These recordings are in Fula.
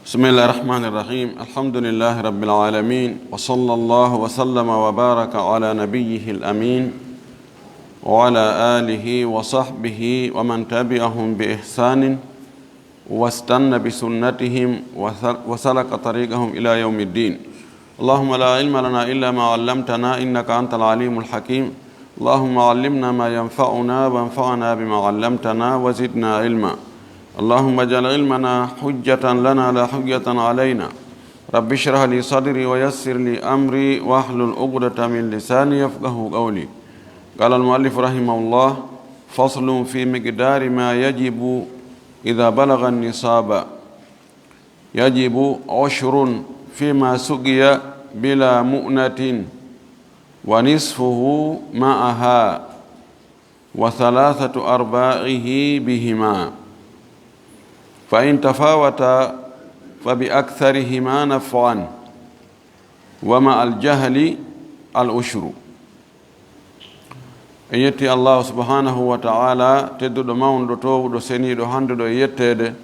بسم الله الرحمن الرحيم. الحمد لله رب العالمين، وصلى الله وسلم وبارك على نبيه الأمين وعلى آله وصحبه ومن تبعهم بإحسان واستنى بسنتهم وسلك طريقهم إلى يوم الدين. اللهم لا علم لنا إلا ما علمتنا إنك أنت العليم الحكيم. اللهم علمنا ما ينفعنا وانفعنا بما علمتنا وزدنا علما. اللهم اجعل علمنا حجة لنا لا حجة علينا. رب اشرح لي صدري ويسر لي أمري واحلل عقدة من لساني يفقه قولي. قال المؤلف رحمه الله: فصل في مقدار ما يجب إذا بلغ النصاب. يجب عشر فيما سقي بلا مؤنة، ونصفه معها، وثلاثة أرباعه بهما، فإن تفاوتا فبأكثرهما نفعا، ومع الجهل الأشر. يتي الله سبحانه وتعالى تدد مون دو دو سني دو هند دو يتد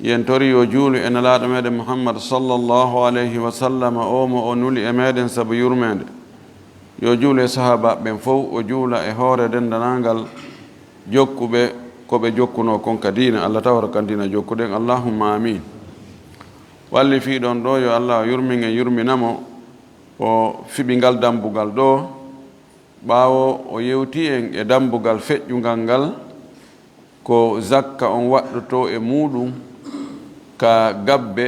ينتوري وجول ان لا دمد محمد صلى الله عليه وسلم اومو اونولي امدن سب يرمند يجول صحابه بن فو وجول e hore dendangal jokkube ko be jokkuno kon kadina Allah tawra kandina jokkuden allahumma amin. Walli fi don do yo Allah yurminge yurminamo o fibingal dambugal do ɓaawo o yewti en e dambugal feƴƴungal ngal ko zakka on waɗɗoto e muɗum ka gabbe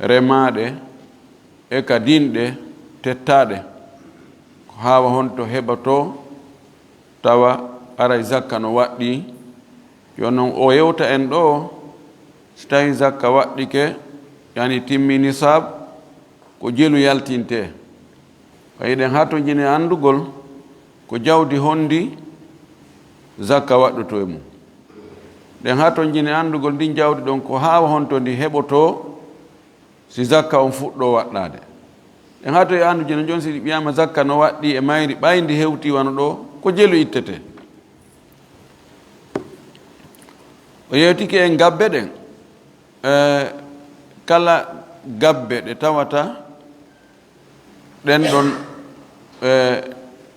remaɗe e ka dinɗe tettaɗe ko hawa honto heɓato tawa aray zakka no waɗɗi. yo noon o yewta en ɗo so tawi zakka waɗɗike yani timmi nisab ko jelu yaltinte. Eɗen ha to jini andugol ko jawdi hondi zakka waɗɗoto e mum. ɗen ha to jini andugol ndin jawdi ɗon ko hawa honto ndi heɓoto si zakka on fuɗɗo waɗɗade. ɗen ha to e andu jini jon si ɓiyama zakka no waɗɗi e mayri ɓaydi hewti wano ɗo ko jelu ittete. O yewtiki en gabbe ɗen kala gabbe ɗe tawata ɗen ɗon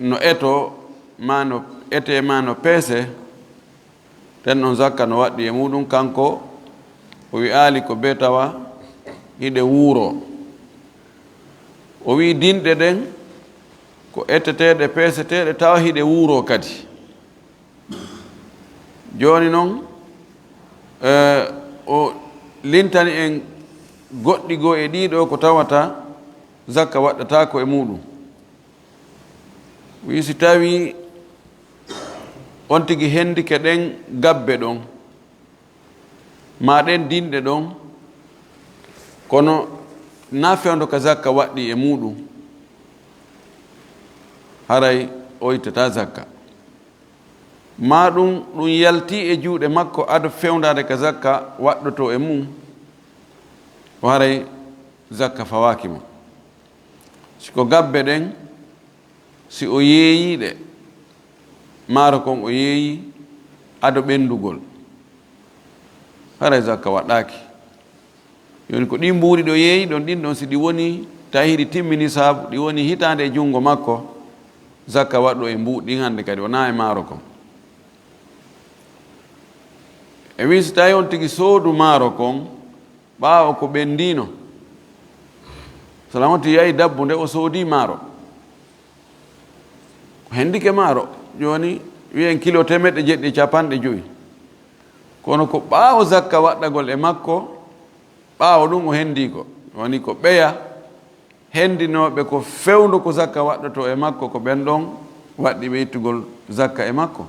no eto ma no ete ma no peese ɗen ɗon zakka no waɗɗi e muɗum. kanko o wi aali ko be tawa hiɗe wuuro. O wi dinɗe ɗen ko eteteɗe peeseteɗe tawa hiɗe wuuro kadi. joni noon o lintani en goɗɗi goo e ɗiɗo ko tawata zakka waɗɗata ko e muɗum. wi si tawi on tigi hendike ɗen gabbe ɗon ma ɗen dinɗe ɗon kono na fewndo ka zakka waɗɗi e muɗum haray o ittata zakka. ma ɗum yalti e juuɗe makko ado fewndade ka zakka waɗɗoto e mum o haray zakka fawakimo. siko gabbe ɗen si o yeeyiɗe maaro kon o yeeyi ado ɓendugol haray zakka waɗɗaki. yoni ko ɗi mbuuri ɗo yeeyi ɗon ɗin ɗon si ɗi woni tawi hiɗi timmini saabu ɗi woni hitande e junngo makko zakka waɗɗo e mbuuɗi hande kadi wona e maaro kon. e wi si tawi on tigi soodu maaro kon ɓaawo ko ɓendino salamatu yahi dabbu nde o soodi maaro ko hendike maaro joni wiyen kilo 150. kono ko ɓaawo zakka waɗɗagol e makko ɓaawo ɗum o hendi ko woni ko ɓeya hendinoɓe ko fewndo ko zakka waɗɗoto e makko ko ɓen ɗon waɗɗi ɓe ittugol zakka e makko.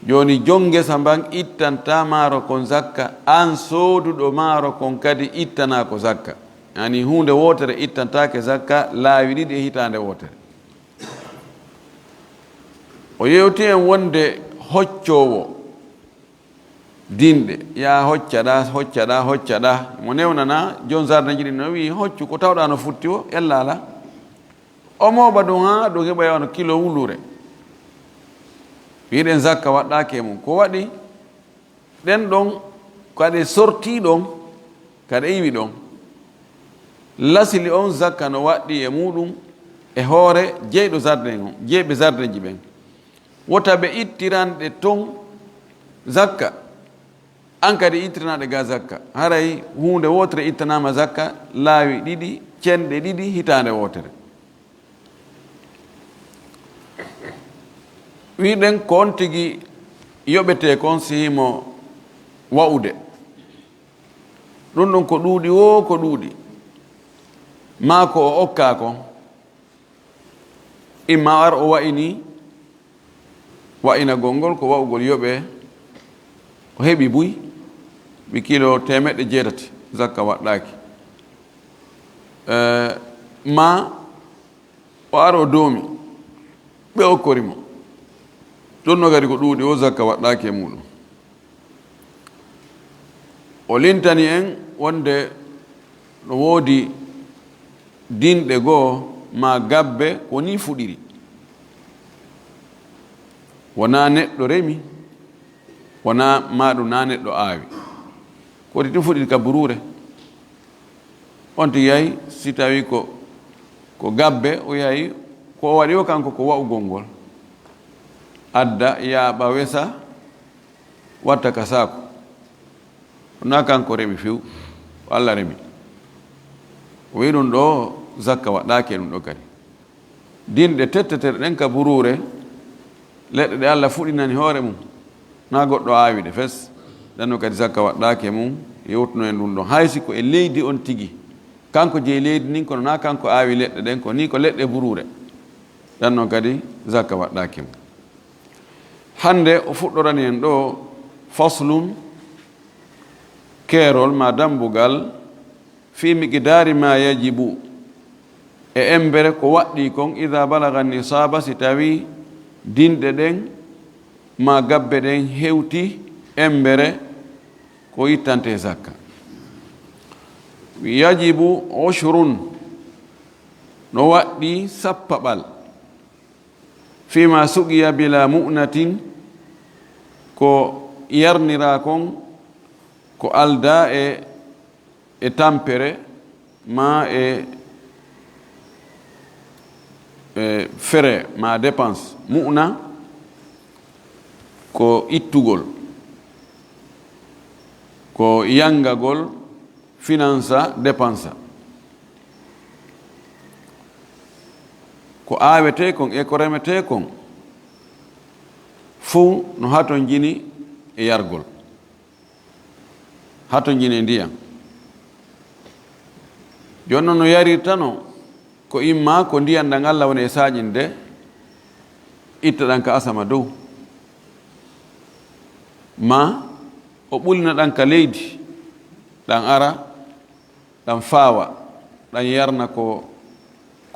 joni jongesa mban ittanta maaro kon zakka, an sooduɗo maaro kon kadi ittana ko zakka. yani hunde wotere ittantake zakka laawi ɗiɗi e hitande wotere. o yewti en wonde hoccowo dinɗe ya hoccaɗa mo newnana jon jardin jiɗi no wi hoccu ko tawɗa no futti o ellala o moɓa ɗum ha ɗum heɓa yawno kilo wulure. wiɗen zakka waɗɗake mum ko waɗi ɗen ɗon kadi sorti ɗon kada iwi ɗon lasili on zakka no waɗɗi e muɗum e hoore jeyɗo jardin on jeyɓe jardin ji ɓen wota ɓe ittiranɗe ton zakka an kadi ittiranaɗe ga zakka haray hunde wotere ittanama zakka laawi ɗiɗi cenɗe ɗiɗi hitande wotere wiɗen ko on tigi yoɓete kon sihimo wa'ude ɗum ɗon ko ɗuuɗi wo ko ɗuuɗi ma ko o okka kon imma ar o wa'ini wa'inagol ngol ko wa'ugol yoɓe o heɓi buy ɓi kilo 600 zakka waɗɗaki ma o ar o doomi ɓe okkorimo ɗum no kadi ko ɗuuɗi o zakka waɗɗaki e muɗum o lintani en wonde no woodi dinɗe goo ma gabbe woni fuɗiri wona neɗɗo remi wona maɗum na neɗɗo aawi kodi tun fuɗiri ka burure on ti yahi si tawi ko gabbe o yahi ko o waɗi o kanko ko wa'ugol ngol adda yaaɓa wesa watta ka saako wona kanko remi few Allah remi o wi ɗum ɗo zakka waɗɗaki e ɗum ɗo kadi dinɗe tettetere ɗen ka burure leɗɗe ɗe Allah fuɗinani hoore mum na goɗɗo aawi ɗe fes ɗenno kadi zakka waɗɗaki e mum yewtuno en ɗum ɗon haysi ko e leydi on tigi kanko jeyi leydi nin kono na kanko aawi leɗɗe ɗen ko ni ko leɗɗe burure ɗenno kadi zakka waɗɗaki mum hande o fuɗɗorani en ɗo faslum keerol ma dambugal fi miqdari ma yajibu e embere ko waɗɗi kon ida balaga nisaba si tawi dinɗe ɗen ma gabbe ɗen hewti embere ko yittante zakka yajibu ushrun no waɗɗi sappaɓal fima suqiya bila mu'natin ko yarnira kon ko alda e tampere ma e fere ma dépense mu'na ko ittugol ko yangagol finansa dépensa ko aawete kon e ko remete kon fuu no haton jini e yargol haton jini e ndiyam jonnon no yarirtano ko imma ko ndiyam ɗan Allah woni e saƴinde itta ɗan ka asama dow ma o ɓulina ɗan ka leydi ɗan ara ɗan faawa ɗan yarna ko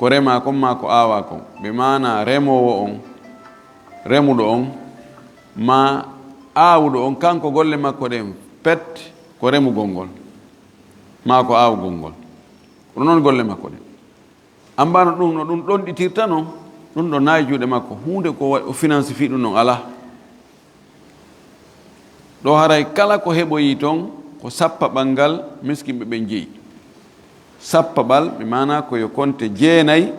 rema kon ma ko aawa kon ɓe mana remowo on remuɗo on ma aawuɗo on kanko golle makko ɗen pet ko remugol ngol ma ko aawugol ngol kono noon golle makko ɗen ambano ɗum no ɗum ɗon ɗitirta noon ɗum ɗo naayi juuɗe makko hunde ko o finance fi ɗum noon ala ɗo haray kala ko heɓoyi toon ko sappa ɓangal miskimɓe ɓen jeeyi sappaɓal ɓe mana koyo konte 9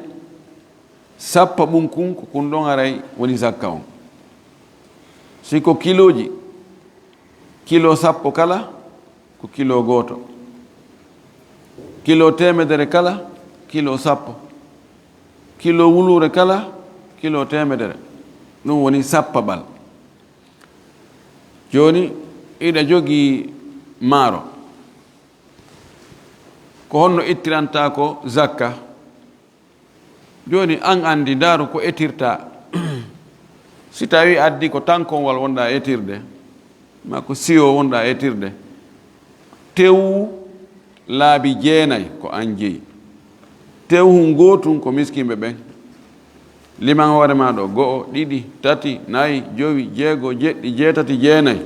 sappa ɓunkun ko kun ɗon haray woni zakka on si ko kiloji kilo sappo kala ko kilo goto kilo 100 kala kilo sappo kilo wulure kala kilo 100 ɗum woni sappaɓal joni iɗa jogi maaro ko honno ittiranta ko zakka joni an andi daru ko etirta si tawi addi ko tankonwal wonɗa etirde ma ko siyo wonɗa etirde tew laabi 9 ko an jeeyi tew hun gotum ko miskimɓe ɓen liman hoore ma ɗo 1 2 3 4 5 6 7 8 9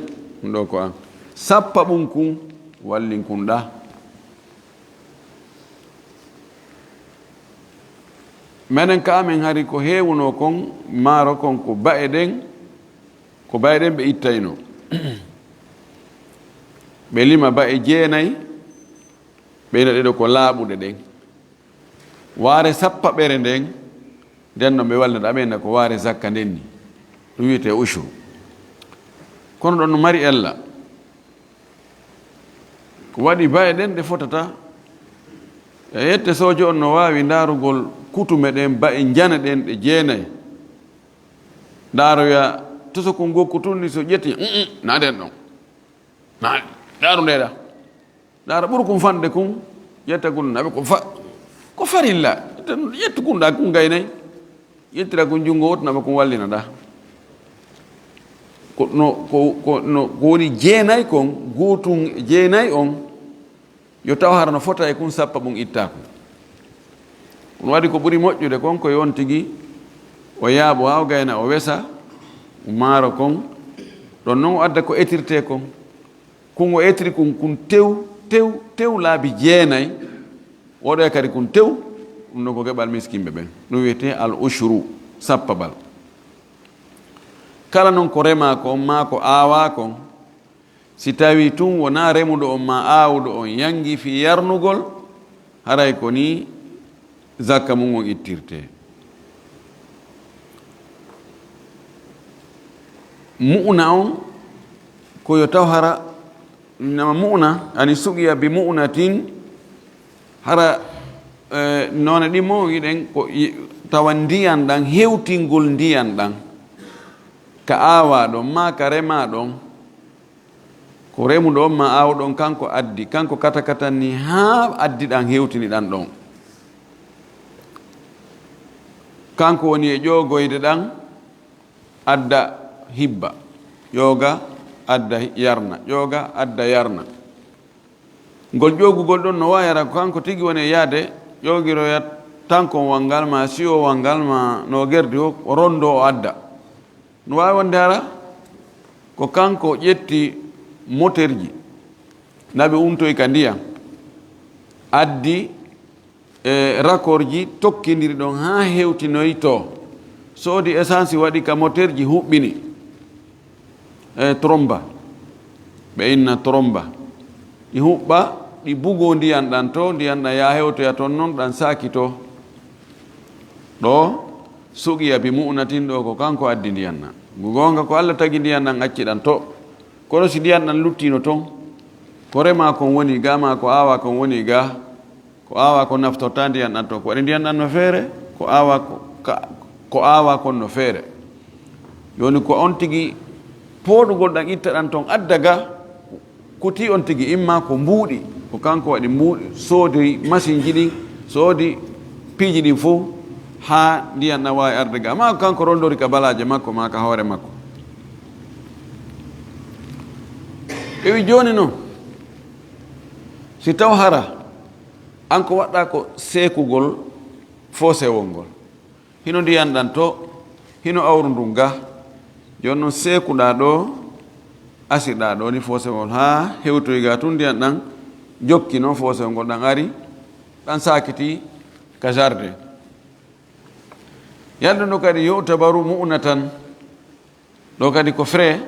ɗum ɗo ko an sappa ɓunkun wallinkunɗa menen ka amen hari ko heewuno kon maaro kon ko bae ɗen ɓe ittayno ɓe lima bae 9 ɓeyna ɗeɗo ko laaɓuɗe ɗen waare sappa ɓere nden nden no ɓe wallata ɓeyna ko waare zakka nden ni ɗum wiyete ushru kono ɗon no mari ella ko waɗi baye ɗen ɗe fotata e yette sojo on no waawi ndaarugol kutume ɗen baye jane ɗen ɗe jeenayi ndaaroya to so ko ngokku tun ni so ƴetti na nden ɗon na ndaaru ndeɗa ndaara ɓuri kum fande kum ƴetta gun naɓe ko farilla ƴettu kunɗa kum gaynayi ƴettira ko junngo wotnaɓe kum wallina ɗa ko woni jeenayi kon gootum jeenayi on yo taw hara no fota e kum sappa ɓum ittako ɗum waɗi ko ɓuri moƴƴude kon ko yon tigi o yaaɓo ha o gayna o wesa maaro kon ɗon noon o adda ko etirte kon kun o etiri kun tew laabi jeenayi oɗo e kadi kun tew ɗum ɗon ko keɓal miskimɓe ɓen ɗum wiyete al ushru sappabal kala noon ko rema ko on ma ko aawa kon si tawi tun wona remuɗo on ma aawuɗo on yangi fi yarnugol haray ko ni zakka mum on ittirte mu'na on ko yo taw hara nama mu'na ani sugiya bi mu'natin hara none ɗimmo yiɗen ko tawa ndiyan ɗan hewtingol ndiyan ɗan ka aawa ɗon ma ka rema ɗon ko remuɗo on ma aawɗon kanko addi kanko kata katanni ha addi ɗan hewtini ɗan ɗon kanko woni e ƴoogoyde ɗan adda hibba ƴooga adda yarna ƴooga adda yarna ngol ƴoogugol ɗon no wayara ko kanko tigi woni e yaade ƴoogiroyat tankon wangal ma siyo wangal ma no gerdi o rondo o adda no wawi wonde hara ko kanko ƴetti moterji naɓe umtoy ka ndiyam addi e raccord ji tokkidiri ɗon ha hewtinoy to soodi essence waɗi ka moterji huɓɓini tromba ɓe inna tromba ɗi huɓɓa ɗi bugo ndiyan ɗan to ndiyan ɗan ya hewtoya toon noon ɗan saaki to ɗo sugiya bi mu'natin ɗo ko kanko addi ndiyan ɗan gonga ko Allah tagi ndiyan ɗan acci ɗan to kono si ndiyan ɗan luttino toon ko rema kon woni ga ma ko aawa kon woni ga ko aawa ko naftorta ndiyan ɗan to ko waɗi ndiyan ɗan no feere ko aawa kon no feere yoni ko on tigi pooɗugol ɗan itta ɗan toon adda ga kuti on tigi imma ko mbuuɗi ko kanko waɗi mbuuɗi soodi machine ji ɗin soodi piiji ɗin fof ha ndiyan ɗan wawi arde ga ma ko kanko rondori ka balaje makko ma ka hoore makko ɓe wi joni noon si taw hara an ko waɗɗa ko seekugol fo sewol ngol hino ndiyan ɗan to hino awru ndun ga joni noon seekuɗa ɗo asirɗa ɗo ni fosewol ha hewtoy ga tun ndiyan ɗan jokki noon fosewol ngol ɗan ari ɗan sakiti ka jardin yalɗo ɗo kadi yutabaru mu'na tan ɗo kadi ko frais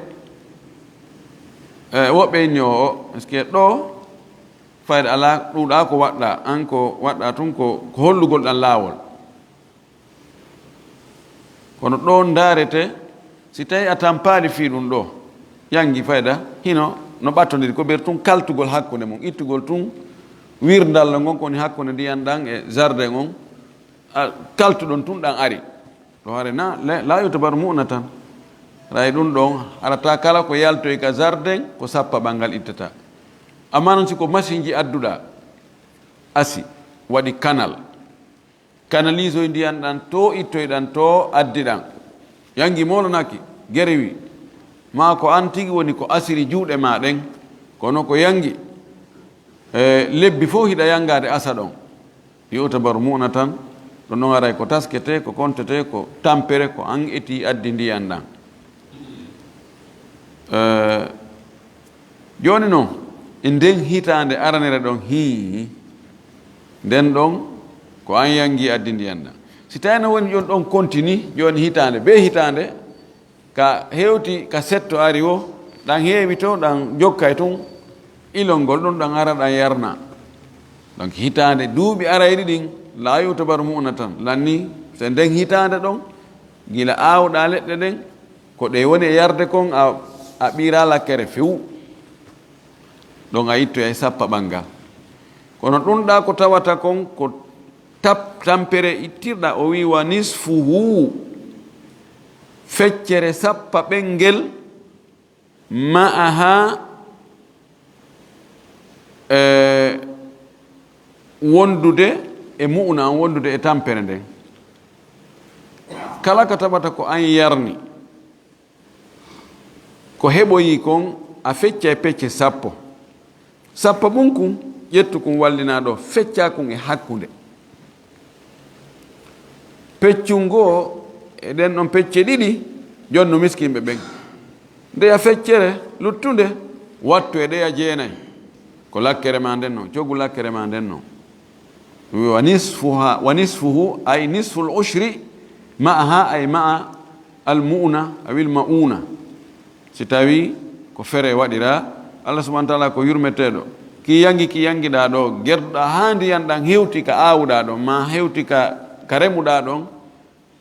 woɓɓe inni o par ce que ɗo fayde ala ɗuɗa ko waɗɗa an ko waɗɗa tun ko hollugol ɗan laawol kono ɗo darete si tawi a tampali fi ɗum ɗo yangi fayda hino no ɓattodiri ko ɓeer tun kaltugol hakkude mum ittugol tun wirdalla ngon koni hakkude ndiyan ɗan e jardin on kaltuɗon tun ɗan ari ɗo hare na la yutabar mu'na tan ray ɗum ɗon arata kala ko yaltoy ka jardin ko sappa ɓangal ittata amma noon siko machine ji adduɗa asi waɗi canal canalise oy ndiyan ɗan to ittoyɗan to addi ɗan yangi molonaki gerewi ma ko an tigi woni ko asiri juuɗe ma ɗen kono ko yangi lebbi fof hiɗa yangade asa ɗon yutabar mu'na tan ɗon noon aray ko taskete ko kontete ko tampere ko an eti addi ndiyan ɗan joni noon e nden hitande aranere ɗon hi nden ɗon ko an yangi addi ndiyan ɗan si tawino woni jon ɗon continue joni hitande be hitande ka hewti ka setto ari o ɗan heewi to ɗan jokkay tun ilol ngol ɗum ɗan ara ɗan yarna donc hitande duuɓi arayɗi ɗin la yutabar mu'na tan lanni so nden hitande ɗon gila aawɗa leɗɗe ɗen ko ɗe woni e yarde kon a ɓira lakkere few ɗon a itto e sappa ɓangal kono ɗum ɗa ko tawata kon ko tampere ittirɗa o wi wa nisfuhu feccere sappa ɓengel ma'aha wondude e mu'na an wondude e tampere nden kala ka taɓata ko an yarni ko heɓoyi kon a fecca e pecce sappo sappo ɓum kum ƴettu kum wallina ɗo fecca kum e hakkunde peccum goo e ɗen ɗon pecce ɗiɗi jonno miskimɓe ɓen ndeya feccere luttunde wattu e ɗeya jeenayi ko lakkere ma nden noon coggu lakkere ma nden noon wa nisfuhu ay nisfu l ushri ma'aha ay ma'a almu'na awil ma'una si tawi ko fere waɗira Allah subhanahu wa ta'ala ko yurmeteɗo ki yangiɗa ɗo gerɗuɗa ha ndiyan ɗan hewti ka aawuɗa ɗon ma hewti ka remuɗa ɗon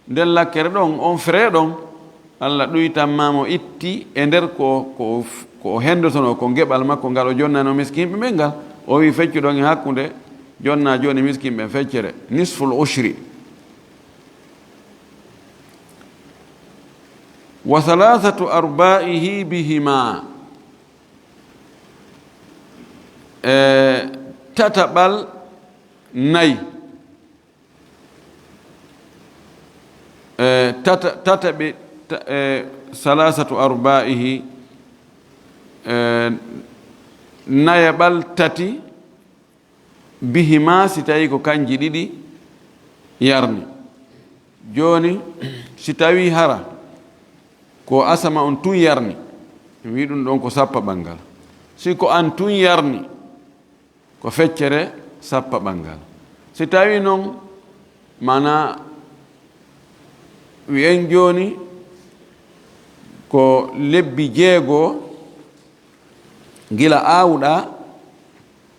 nden lakkere ɗon on fere ɗon Allah ɗuytanmamo itti e nder ko hendotono ko geɓal makko ngal o jonnano miskimɓe ɓe ngal o wi feccu ɗon e hakkude jonna joni miskimɓe feccere nisful ushri wa thalathatu arbaihi bihima tataɓal nayi tataɓe salasatu arbaihi nayaɓal tati bihima si tawi ko kanji ɗiɗi yarni joni si tawi hara ko asama on tun yarni wi ɗum ɗon ko sappa ɓangal si ko an tun yarni ko feccere sappa ɓangal si tawi noon mana wi'en joni ko lebbi jeegoo gila aawɗa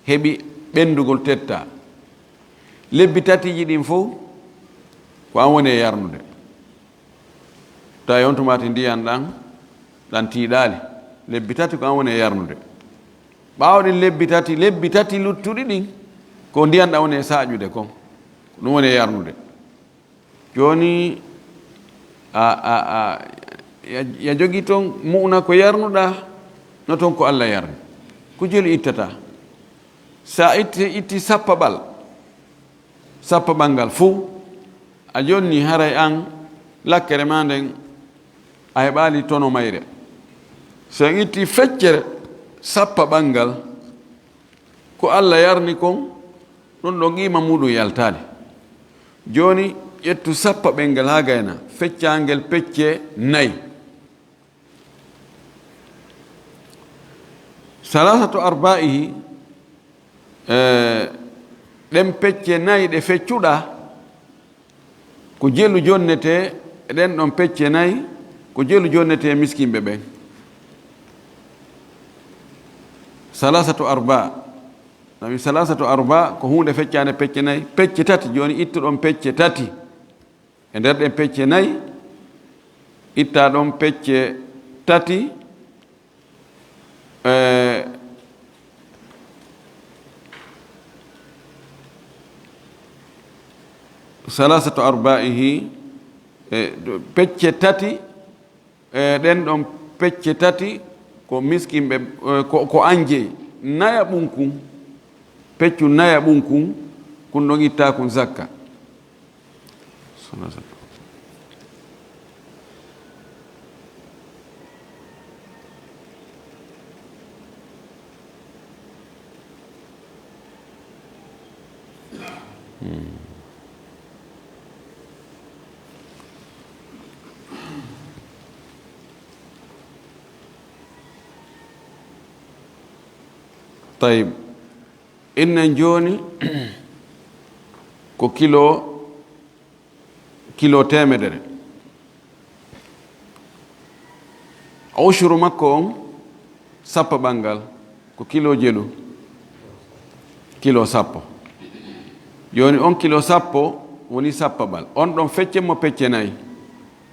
heɓi ɓendugol tetta lebbi tatiji ɗin fof ko an woni e yarnude tawi on tumati ndiyan ɗan tiiɗaali lebbi tati ko an woni e yarnude ɓaawɗin lebbi tati luttuɗi ɗin ko ndiyan ɗan woni e saaƴude kon ɗum woni e yarnude joni ya jogi toon mu'na ko yarnuɗa no toon ko Allah yarni ko jeli ittata sa itti sappa ɓangal fuu a jonni haray an lakkere ma nden a heɓali tono mayre so itti feccere sappa ɓangal ko Allah yarni kon ɗon ɗo qima muɗum yaltali joni ƴettu sappa ɓengal ha gayna feccangel pecce nayi salasatu arbaihi ɗen pecce nayi ɗe feccuɗa ko jelu jonnete ɗen ɗon pecce nayi ko jelu jonnete miskimɓe ɓen salasatu arba nawi salasatu arba ko hunde feccande pecce nayi pecce tati joni ittuɗon pecce tati e nder ɗen pecce nayi itta ɗon pecce tati salasatu arbaihi pecce tati ɗen ɗon pecce tati ko miskimɓe ko anje naya ɓunkun peccu naya ɓunkun kun ɗon itta kun zakka طيب إن جوني ko kilo temedere ushuru makko on sappa ɓangal ko kilo jelu kilo sappo joni on kilo sappo woni sappabal on ɗon fecce mo pecce nayi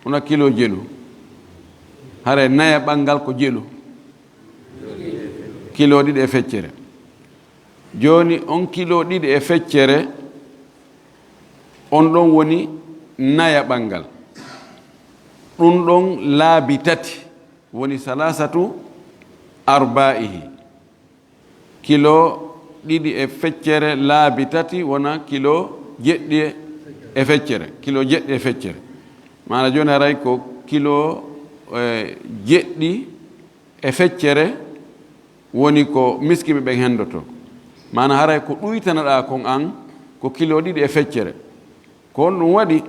ona kilo jelu hare naya ɓangal ko jelu kilo ɗiɗi e feccere joni on kilo ɗiɗi e feccere on ɗon woni naya ɓangal ɗum ɗon laabi tati woni salasatu arbaihi kilo ɗiɗi e feccere laabi tati wona kilo jeɗɗi e feccere kilo jeɗɗi e feccere mana joni haray ko kilo jeɗɗi e feccere woni ko miskiɓe ɓen hendoto mana haray ko ɗuytanaɗa kon an ko kilo ɗiɗi e feccere ko on ɗum waɗi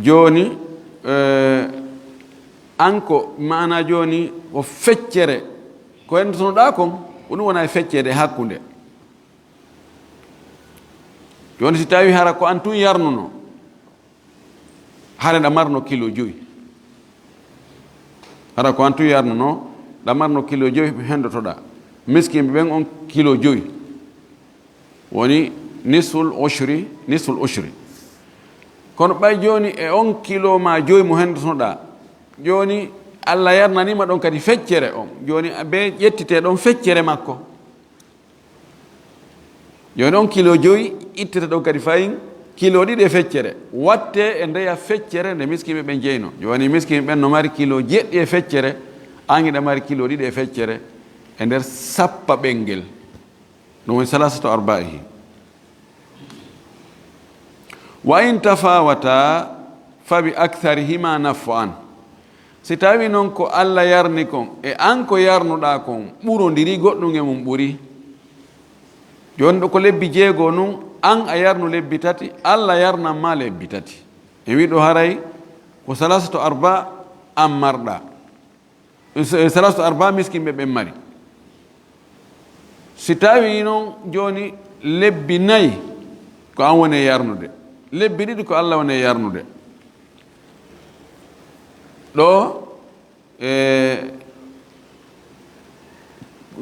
joni an ko mana joni ko feccere ko hendotonoɗa kon ko ɗum wona e feccede hakkude joni si tawi hara ko an tun yarnuno hare ɗamarno kilo 5 hara ko an tun yarnuno ɗamarno kilo 5 hendotoɗa miskimɓe ɓen on kilo 5 woni nisful ushri kono ɓay joni e on kilo ma 5 mo hendotoɗa joni Allah yarnanima ɗon kadi feccere on joni be ƴettite ɗon feccere makko joni on kilo 5 ittete ɗon kadi fayin kilo ɗiɗi e feccere watte e ndeya feccere nde miskiɓe ɓen jeyno joni miskiɓe ɓen no mari kilo jeɗɗi e feccere angiɗa mari kilo ɗiɗi e feccere e nder sappa ɓengel ɗum woni salasatu arbaihi wa in tafawata fa bi aktharihima nafu an si tawi noon ko Allah yarni kon e an ko yarnuɗa kon ɓurodiri goɗɗum e mum ɓuri joni ɗo ko lebbi 6 nun an a yarnu lebbi 3 Allah yarnanma lebbi 3 e wiɗo haray ko salasatu arba an marɗa salasatu arba miskimɓe ɓen mari si tawi noon joni lebbi 4 ko an woni yarnude lebbi 2 ko Allah woni yarnude ɗo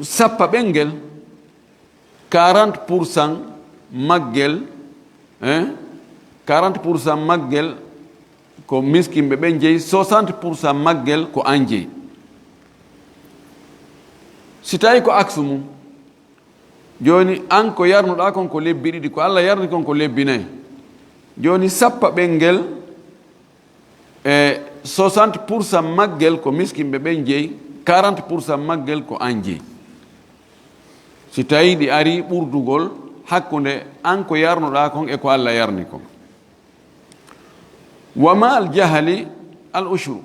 sappa ɓengel 40% maggel 40% maggel ko miskimɓe ɓen jeeyi 60% maggel ko an jeeyi si tawi ko axe mum joni an ko yarnuɗa kon ko lebbi 2 ko Allah yarni kon ko lebbi 4 joni sappa ɓengel 60% maggel ko miskimɓe ɓen jeeyi 40% maggel ko an jeeyi si tawi ɗi ari ɓurdugol hakkude an ko yarnuɗa kon e ko Allah yarni kon wama al jahali al ushru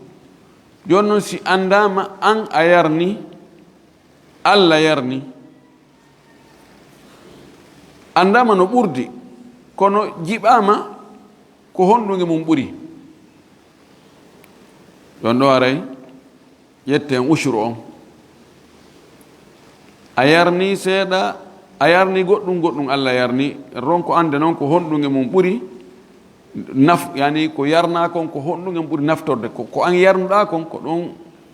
joni noon si andama an a yarni Allah yarni andama no ɓurdi kono jiɓama ko honɗuge mum ɓuri ɗon ɗo aray ƴetten ushru on a yarni seeɗa a yarni goɗɗum Allah yarni ronko ande noon ko honɗuge mum ɓuri yani ko yarna kon ko honɗuge mum ɓuri naftorde ko an yarnuɗa kon ko ɗon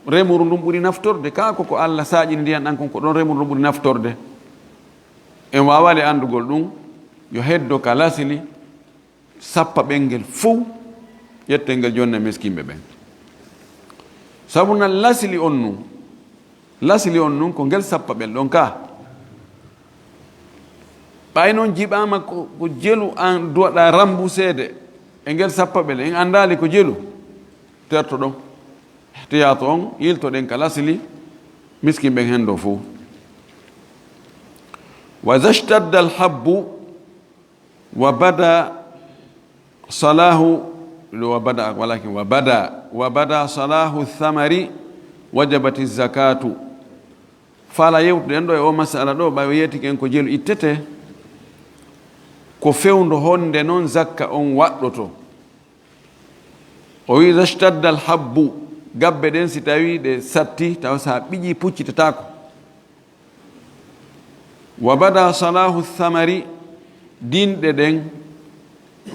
remuru ndum ɓuri naftorde kako ko Allah saƴini ndiyan ɗan kon ko ɗon remuru ndum ɓuri naftorde en wawale andugol ɗum yo heddo ka lasili sappa ɓengel fou ƴettel ngel jonna miskimɓe ɓen sabu na lasili on nun ko ngel sappa ɓel ɗon ka ɓay noon jiɓama ko jelu an duwaɗa rambusede e ngel sappa ɓel en andali ko jelu terto ɗon ehtiyato on yiltoɗen ka lasili miskimɓen hen ɗo fo wa zashtadda alhabbu wa bada salahu wa bada salahu thamari wajabati zakatu fala yewtuɗen ɗo e o masala ɗo ɓawi yettiken ko jelu ittete ko fewndo honde noon zakka on waɗɗoto o wi zashtadda alhabbu gabbe ɗen si tawi ɗe satti taw sa ɓiƴi puccitatako wa bada salahu thamari dinɗe ɗen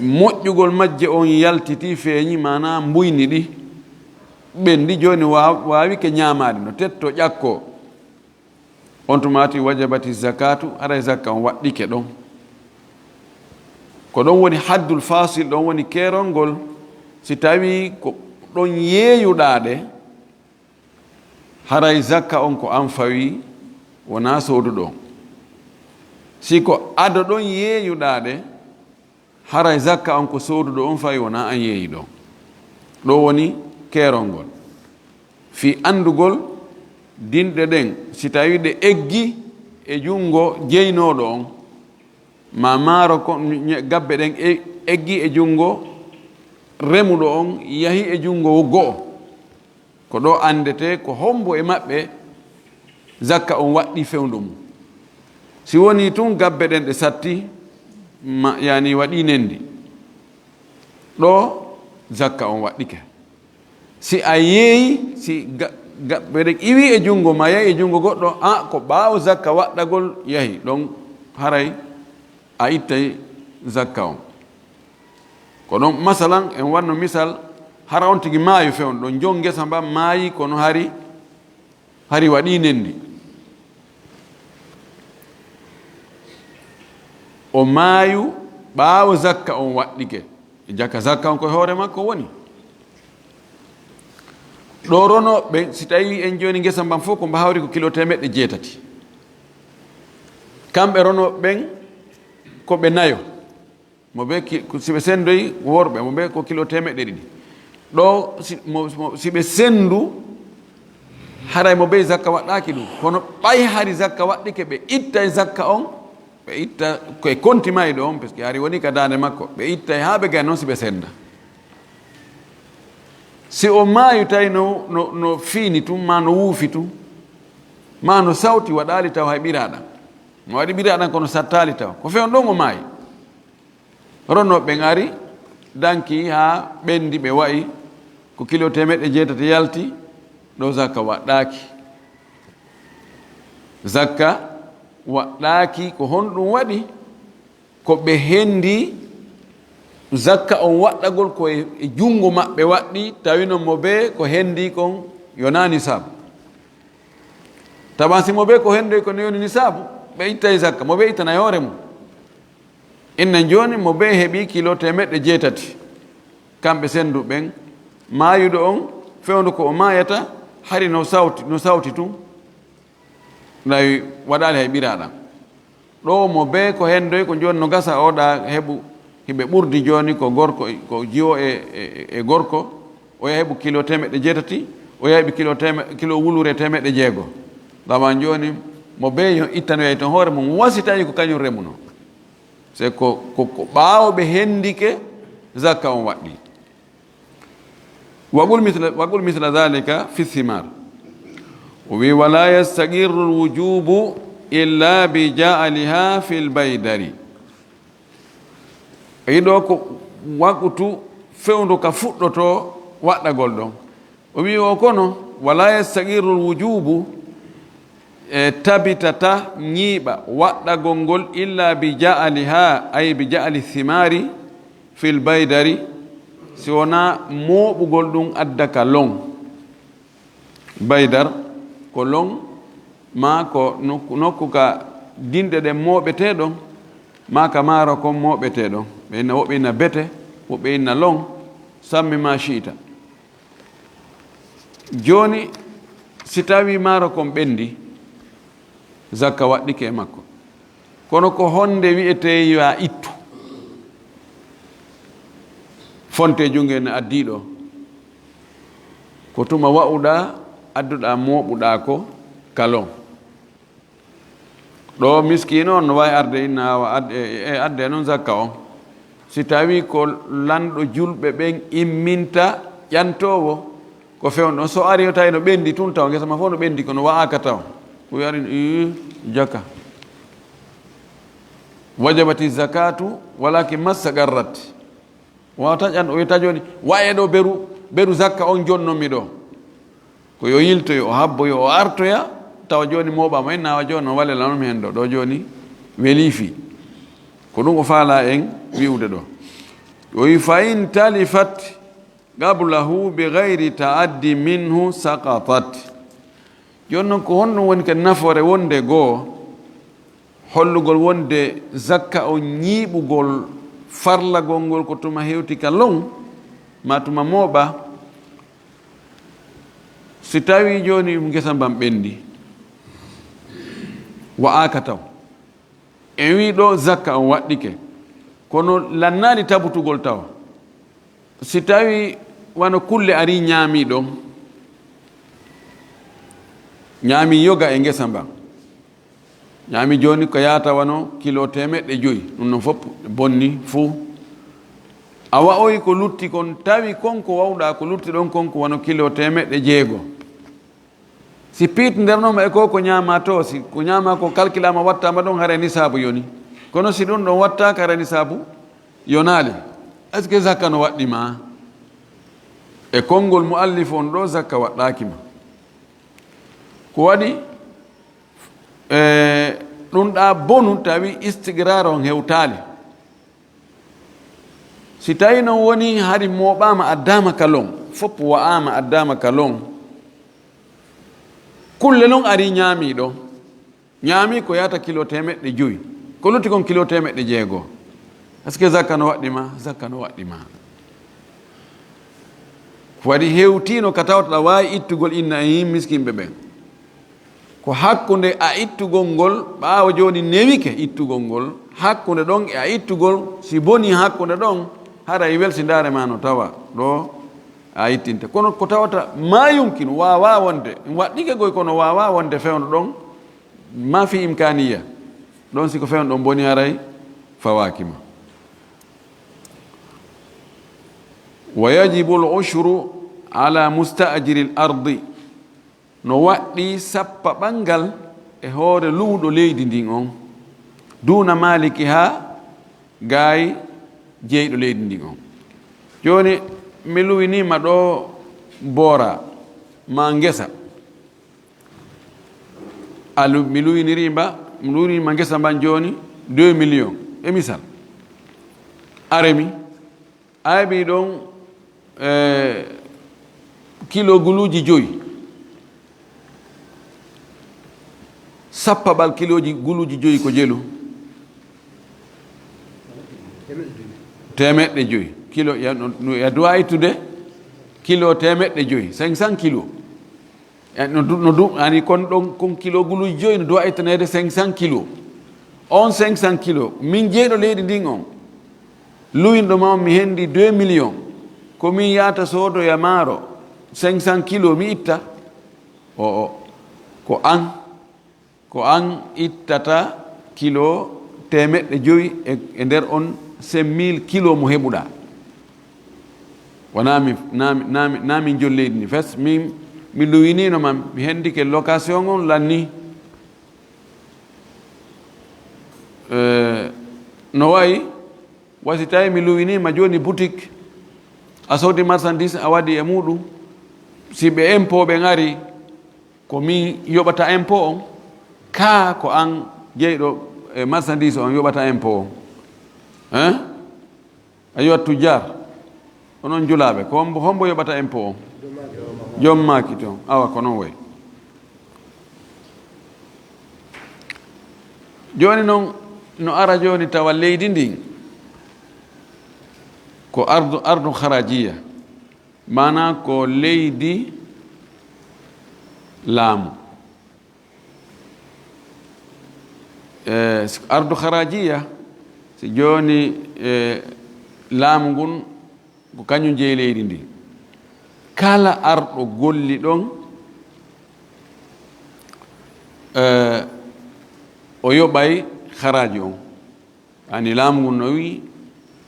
moƴƴugol majje on yaltiti feeñi mana mbuyni ɗi ɓendi joni wawi ke ñamade no tetto ƴakko on tumati wajabati zakatu aɗa zakka on waɗɗike ɗon ko ɗon woni haddul fasil ɗon woni kerolngol si tawi ko ɗon yeeyuɗaɗe haray zakka on ko an fawi wona sooduɗo si ko ado ɗon yeeyuɗaɗe haray zakka on ko sooduɗo on fawi wona an yeeyiɗo ɗo woni kerolngol fi andugol dinɗe ɗen si tawi ɗe eggi e jungo jeynoɗo on ma maaro ko gabbe ɗen eggi e jungo remuɗo on yahi e jungo go'o ko ɗo andete ko hombo e maɓɓe zakka on waɗɗi fewndu mum si woni tun gabbe ɗen ɗe satti yani waɗi nendi ɗo zakka on waɗɗike si a yeeyi si gabbe ɗen iwi e jungo ma yahi e jungo goɗɗo ko ɓaawo zakka waɗɗagol yahi ɗon haray a ittay zakka on ko ɗon masalan en wanno misal hara on tigi maayo fewn ɗon jon ngesa mba maayi kono hari waɗi nendi o maayu ɓaawo zakka on waɗɗike jaka zakka on koye hoore makko woni ɗo ronoɓe si tawi en joni ngesa mban fof ko mba hawri ko kilo 800 kamɓe ronoɓe ɓen ko ɓe nayo mo ɓe siɓe sendoyi worɓe mo ɓe ko kilo 200 ɗo siɓe sendu haray mo ɓe zakka waɗɗaki ɗum kono ɓay hari zakka waɗɗike ɓe itta e zakka on ɓe itta koye konti mayi ɗo on par ce que hari woni ka dande makko ɓe itta ha ɓe gay noon siɓe senda si o maayu tawi no fiini tum ma no wuufi tum ma no sawti waɗali taw hay ɓiraɗam mo waɗi ɓiraɗam kono sattali taw ko fewn ɗon o maayi ronnoɓe ɓen ari danki ha ɓendi ɓe wayi ko kilo 600 yalti ɗo zakka waɗɗaki zakka waɗɗaki ko honɗum waɗi ko ɓe hendi zakka on waɗɗagol ko e jungo maɓɓe waɗɗi tawino mo be ko hendi kon yonani sabu taban si mo be ko hendi ko yoni ni sabu ɓe ittay zakka mo be ittana hoore mum inne joni mo be heɓi kilo 600 kamɓe sendu ɓen maayuɗo on fewndu ko o maayata hari no sawti tum nayi waɗali hay ɓiraɗam ɗo mo be ko hendoy ko joni no gasa oɗa heɓu hiɓe ɓurdi joni ko gorko ko jiwo e gorko o yaha heɓu kilo 600 o yaha heɓi kilo wulure 600 daman joni mo be yo ittanoyay ton hoore mum wasitayi ko kañum remuno c'est ko ɓaawɓe hendike zakka on waɗɗi waqul misla dhalika fi thimar o wi wala yastaqirru lwujubu illa bi ja'aliha fi lbaydari yiɗo ko waɓɓutu fewndu ka fuɗɗoto waɗɗagol ɗon o wi o kono wala yastaqirru lwujubu tabitata ñiiɓa waɗɗagol ngol illa bi ja'aliha ay bi ja'ali thimari fil baydari si wona mooɓugol ɗum adda ka long baydar ko long ma ko nokku ka dinɗe ɗen mooɓeteɗon ma ka maaro kon mooɓeteɗon woɓɓe ina bete woɓɓe ina long sammi ma shiita joni si tawi maaro kon ɓendi zakka waɗɗike e makko kono ko honde wi'ete yo ittu fonte junge ne addiɗo ko tuma wa'uɗa adduɗa mooɓuɗa ko kalon ɗo miskino on no wawi arde inna adde noon zakka on si tawi ko lanɗo julɓe ɓen imminta ƴantowo ko fewno so ari o tawi no ɓendi tun taw ngesa ma fof no ɓendi kono wa'aka taw o wiyari jaka wajabati zakatu walakin mastaqarrat wawata ƴan o wiyata joni waye ɗo beru zakka on jonnomi ɗo ko yo yiltoyo o habboyo o artoya tawa joni moɓama en nawa joni no walelanomi hen ɗo joni welifi ko ɗum o faala en wiwde ɗo o wi fa in talifat qablahu bi gayri taaddi minhu saqatat joni noon ko honɗum woni ke nafoore wonde goo hollugol wonde zakka o ñiiɓugol farla gongol ko tuma hewti ka long ma tuma moɓa si tawi joni ngesa mbam ɓendi wa'aka taw en wi ɗo zakka on waɗɗike kono lannali tabutugol taw si tawi wano kulle ari ñaami ɗon ñaami yoga e ngesa mbam ñaami joni ko yata wano kilo 100 ɗum non fof bonni fuu a wa'oyi ko lutti kon tawi konko wawɗa ko lutti ɗon konko wano kilo 600 si piit ndernoma e ko ñama to si ko ñama ko calculama wattama ɗon hara nisabu yoni kono si ɗum ɗon wattaka hara nisabu yonali est ce que zakka no waɗɗima e konngol muallif on ɗo zakka waɗɗakima ko waɗi ɗum ɗa bonu tawi istigrar on hewtali si tawi non woni hari moɓama addama kalon fopp wa'ama addama kalon kulle non ari ñaamiɗo ñaami ko yata kilo 500 ko lutti kon kilo 600 est ce que zakka no waɗɗima zakka no waɗɗima ko waɗi hewtino ka tawtaɗa wawi ittugol inna e yim miskinɓe ɓen ko hakkunde a ittugol ngol ɓaawo joni newike ittugol ngol hakkunde ɗon e a ittugol si boni hakkunde ɗon hara e welsindare ma no tawa ɗo a ittinte kono ko tawata ma yumkin wawa wonde waɗɗike goy kono wawa wonde fewno ɗon ma fi imkaniya ɗon siko fewno ɗon boni haray fawakima wa yajibu l ushru ala mustajiri l ardi no waɗɗi sappa ɓangal e hoore luuɗo leydi ndin on duna maliki ha gaay jeyɗo leydi ndin on joni mi luwinima ɗo boora ma ngesa mi luwinima ngesa mban joni 2 millions e misal aremi ayɓi ɗon kilo guluji 5 sappaɓal kiloji guluji 5 ko jelu 500 kilo ya duwa ittude kilo 500 500 kilo no du ani kon ɗon kon kilo guluji 5 no duwa ittanede 500 kilo on 500 kilo min jeyɗo leydi ndin on luwinɗo ma mi hendi 2 millions ko min yata soodoya maaro 500 kilo mi itta ko an ittata kilo 500 e nder on 5000 kilo mo heɓuɗa wona min jol leydi ni fes mi luwinino mam mi hendike location on lanni no wayi wasi tawi mi luwinima joni boutique a sawdi marchandise a waɗi e muɗum si ɓe impôt ɓe ngari ko min yoɓata impôt on ka ko an jeyɗo e marchandise on yoɓata impôt on a yiwat tujjar onon julaɓe ko hombo yoɓata impôt on joom maki toon awa ko noon way joni noon no ara joni tawa leydi ndin ko ardu harajiya mana ko leydi laamu ardu harajiya si joni laamu ngun ko kañum jeeyi leydi ndi kala arɗo golli ɗon o yoɓay haraji on ani laamu ngun no wi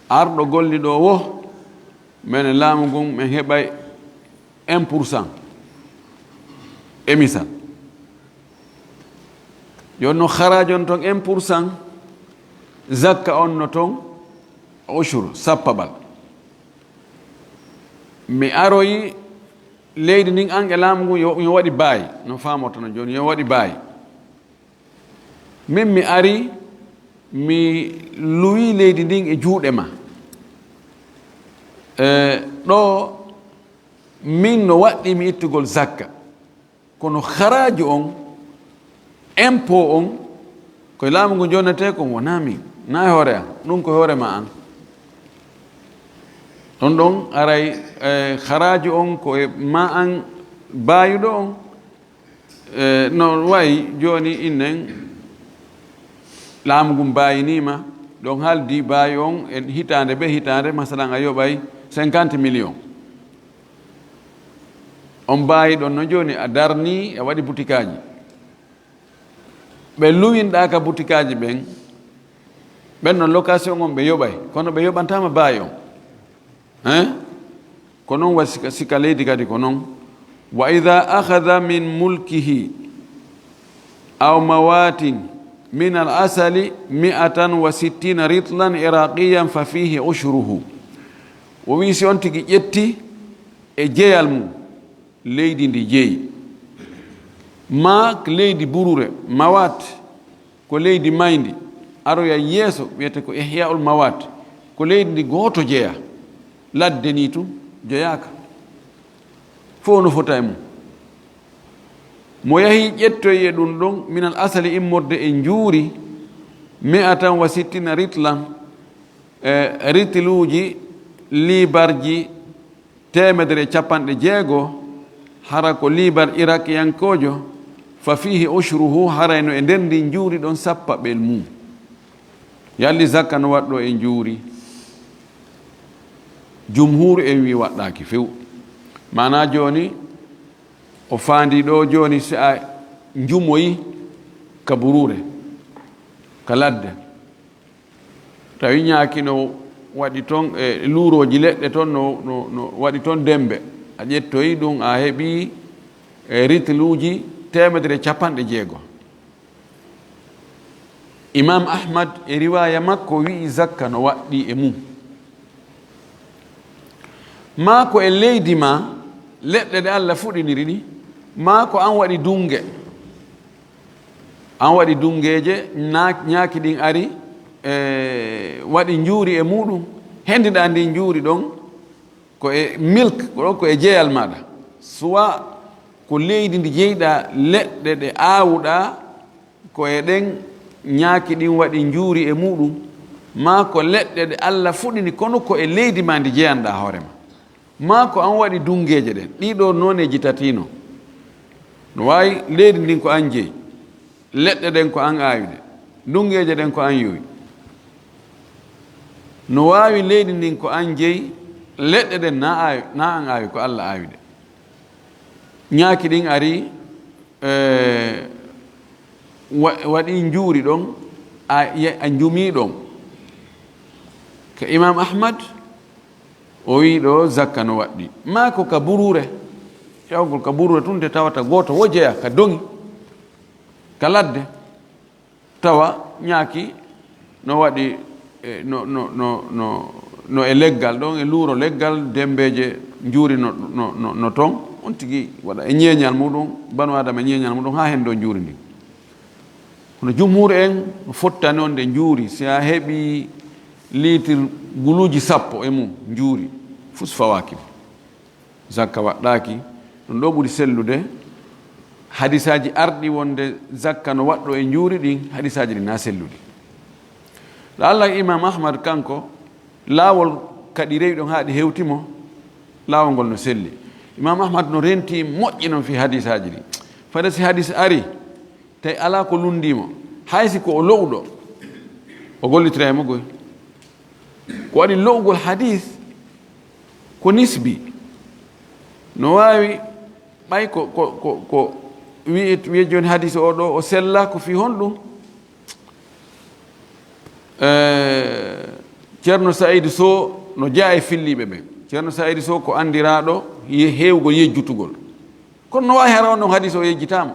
arɗo golli ɗo wo mene laamu ngun min heɓay 1% e misal joni no haraji on toon 1% zakka on no toon ushur sappaɓal mi aroyi leydi ndin an e laamu ngun yo waɗi baayi no famoto no joni yo waɗi baayi min mi ari mi luwi leydi ndin e juuɗe ma ɗo min no waɗɗi mi ittugol zakka kono haraji on impôt on koye laamu ngu jonnete kon wona min na hoore an ɗum ko hoore ma an ɗon aray haraji on ko ma an bayuɗo on no wayi joni innen laamu ngu bayinima ɗon haldi bayi on en hitande be hitande masalan a yoɓay 50 millions on bayi ɗon no joni a darni a waɗi butikaji ɓe luwinɗa ka butikaji ɓen ɓen non location on ɓe yoɓay kono ɓe yoɓantama bayi on ko noon wa sika leydi kadi ko noon wa ida akhada min mulkihi aw mawatin min al asali 160 ritlan iraqiyan fa fihi ushruhu o wi si on tigi ƴetti e jeyal mum leydi ndi jeeyi ma leydi burure mawat ko leydi mayndi aroya yeeso wiyete ko ihyaul mawat ko leydi ndi gooto jeeya ladde ni tum jeeyaka fof no fota e mum mo yahi ƴettoye ɗum ɗon minal asali immorde e njuuri 160 ritlan ritluuji libarji 160 hara ko libar irakiyankojo fa fihi ushruhu harayno e nder ndi njuuri ɗon sappa ɓel mum yalli zakka no waɗɗo e njuuri jumhur en wi waɗɗaki few mana joni o faandi ɗo joni si a njumoyi ka burure ka ladde tawi ñaaki no waɗi toon e luuroji leɗɗe toon no waɗi toon dembe a ƴettoyi ɗum a heeɓi e ritluuji 160 imam ahmad e riwaya makko wi'i zakka no waɗɗi e mum ma ko e leydi ma leɗɗe ɗe Allah fuɗiniri ɗi ma ko an waɗi dunge an waɗi dungeje ñaaki ɗin ari waɗi njuuri e muɗum hendiɗa ndi njuuri ɗon ko e milk ɗo ko e jeeyal maɗa soit ko leydi ndi jeyɗa leɗɗe ɗe aawuɗa ko e ɗen ñaaki ɗin waɗi njuuri e muɗum ma ko leɗɗe ɗe Allah fuɗini kono ko e leydi ma ndi jeeyanɗa hoorema ma ko an waɗi dungeje ɗen ɗiɗo noneji tatino no wawi leydi ndin ko an jeeyi leɗɗe ɗen ko an aawide dungeje ɗen ko an yowi no wawi leydi ndin ko an jeeyi leɗɗe ɗen na an aawi ko Allah aawide ñaaki ɗin ari waɗi njuuri ɗon a njumi ɗon ko imam ahmad o wi ɗo zakka no waɗɗi ma ko ka burure ƴawgol ka burure tun de tawata goto wo jeeya ka doŋi ka ladde tawa ñaaki no waɗi no e leggal ɗon e luuro leggal dembeje njuuri no toon on tigi waɗa e ñeeñal muɗum banu adama e ñeeñal muɗum ha hen ɗo njuuri ndi kono jumhur en no fottani on nde njuuri si a heeɓi litre guluji 10 e mum njuuri fus fawaki zakka waɗɗaki ɗum ɗo ɓuri sellude hadisaji arɗi wonde zakka no waɗɗo e njuuri ɗin hadisaji ɗi na sellude ɗo Allah imam ahmad kanko laawol kadi rewi ɗon ha ɗi hewtimo laawol ngol no selli imam ahmad no renti moƴƴi noon fi hadisaji ɗi fada si hadis ari tawi ala ko lundimo haysi ko o lowɗo o gollitira e mogoy ko waɗi lowgol hadis ko nisbi no wawi ɓay ko wiye joni hadis oɗo o sella ko fi honɗum ceerno saïd sow no jaa e filliɓe ɓen ceerno saïd sow ko andiraɗo heewgol yejjutugol kono no wawi hara on ɗon hadis o yejjitama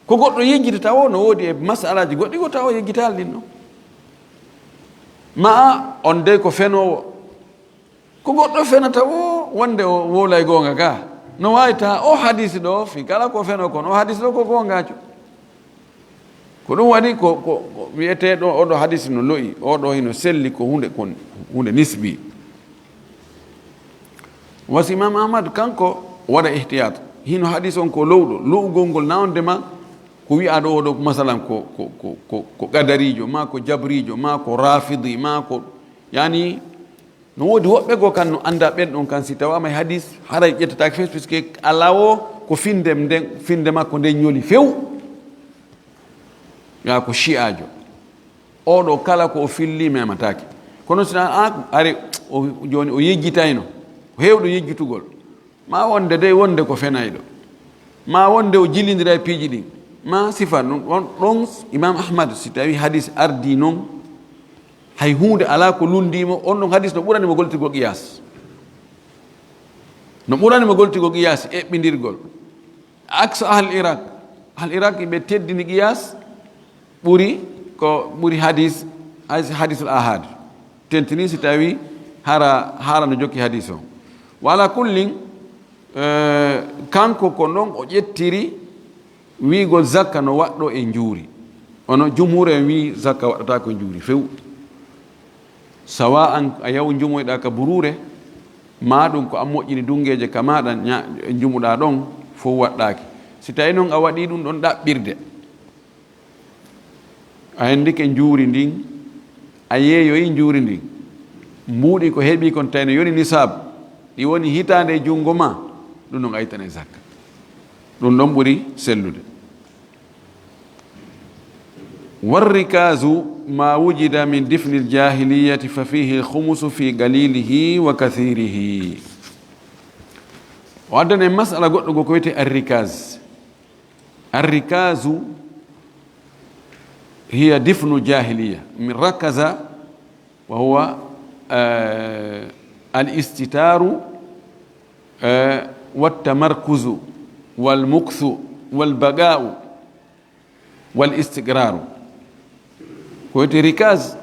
ko goɗɗo yejjitata o no woodi e masalaji goɗɗi go taw o yejjitali ɗin ɗon ma on dey ko fenowo ko goɗɗo fenata o wonde o wolay gonga ga no wawi ta o hadisi ɗo fi kala ko feno kono o hadisi ɗo ko gongajo ko ɗum waɗi ko wiyeteɗo oɗo hadisi no loyi oɗo hino selli ko hunde nisbi wasi imam ahmad kanko waɗa ihtiyat hino hadis on ko lowɗo lowgol ngol nawdema ko wi'a ɗo oɗo masalan ko qadarijo ma ko jabrijo ma ko rafidi ma ko yani no wodi woɓɓe go kan no anda ɓen ɗon kan si tawama e hadis haray ƴettatake fees puisque ala o ko finde makko nden ñoli few ya ko shi'ajo oɗo kala ko o filli mematake kono sina ari joni o yejjitayno o hewɗo yejjitugol ma wonde dey wonde ko fenayɗo ma wonde o jillidira e piiji ɗin ma sifa ɗon imam ahmad si tawi hadis ardi noon hay hunde ala ko lundimo on ɗon hadis no ɓuranimo goltirgol qiyas no ɓuranimo goltirgol qiyas eɓɓidirgol aksa ahal iraq ɓe teddini qiyas ɓuri hadisul ahad tentini si tawi hara no jokki hadis o wala kullin kanko ko noon o ƴettiri wiigol zakka no waɗɗo e njuuri ono jumhur en wi zakka waɗata ko njuuri few sawa an a yaw jumoyɗa ka burure ma ɗum ko an moƴƴini dungeje ka maɗa jumuɗa ɗon fof waɗɗaki si tawi noon a waɗi ɗum ɗon ɗaɓɓirde a hendike njuuri ndin a yeeyoyi njuuri ndin mbuuɗi ko heeɓi kon tawi no yoni nisab ɗi woni hitande e junngo ma ɗum ɗon aytane zakka ɗum ɗon ɓuri sellude warrikazu ma wujida min difni ljahiliyati fa fihi lhumusu fi galilihi wa kathirihi o addane masala goɗɗo go ko wiyete arrikazu hiya difnu jahiliya min rakaza wa huwa alistitaru waltamarkuzu walmukthu walbaga'u walistigraru ko wiyete rikaz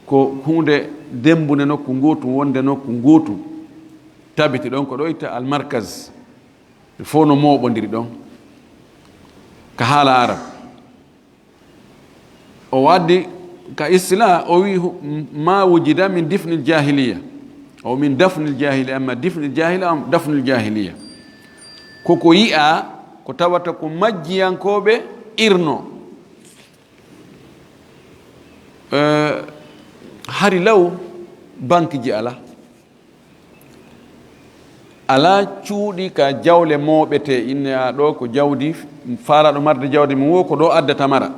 ko hunde dembude nokku ngotu wonde nokku ngotu tabiti ɗon ko ɗo itta almarkaz fo no moɓodiri ɗon ka haala arab o waddi ka istila o wi ma wujida min difni ljahiliya o min dafni ljahiliya amma difni ljahiliya am dafni ljahiliya koko yi'a ko tawata ko majjiyankoɓe irno hari law banque ji ala cuuɗi ka jawle moɓete inne a ɗo ko jawdi faraɗo marde jawdi mum wo ko ɗo addata mara